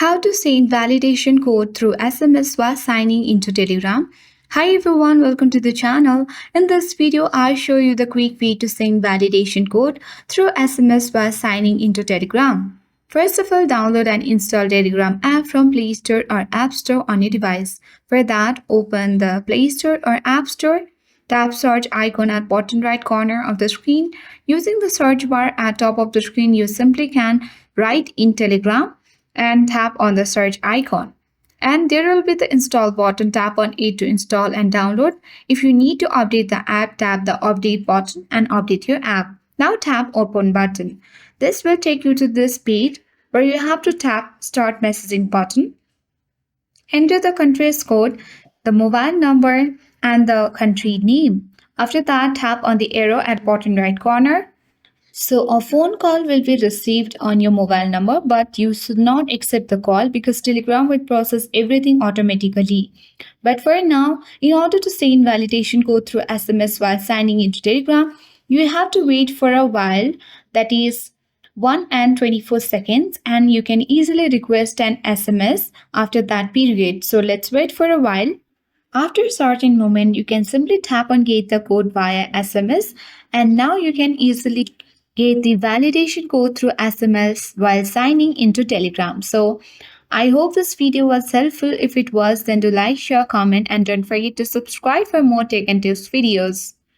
How to send validation code through SMS while signing into Telegram. Hi everyone, welcome to the channel. In this video, I'll show you the quick way to send validation code through SMS while signing into Telegram. First of all, download and install Telegram app from Play Store or App Store on your device. For that, open the Play Store or App Store. Tap search icon at bottom right corner of the screen. Using the search bar at top of the screen, you simply can write in Telegram and tap on the search icon. And there will be the install button. Tap on it to install and download. If you need to update the app, tap the update button and update your app. Now tap open button. This will take you to this page where you have to tap start messaging button. Enter the country's code, the mobile number and the country name. After that, tap on the arrow at bottom right corner. So a phone call will be received on your mobile number, but you should not accept the call because Telegram will process everything automatically. But for now, in order to send validation code through SMS while signing into Telegram, you have to wait for a while, that is 1 and 24 seconds, and you can easily request an SMS after that period. So let's wait for a while. After a certain moment, you can simply tap on get the code via SMS, and now you can easily get the validation code through SMS while signing into Telegram. So I hope this video was helpful. If it was, then do like, share, comment, and don't forget to subscribe for more tech and tips videos.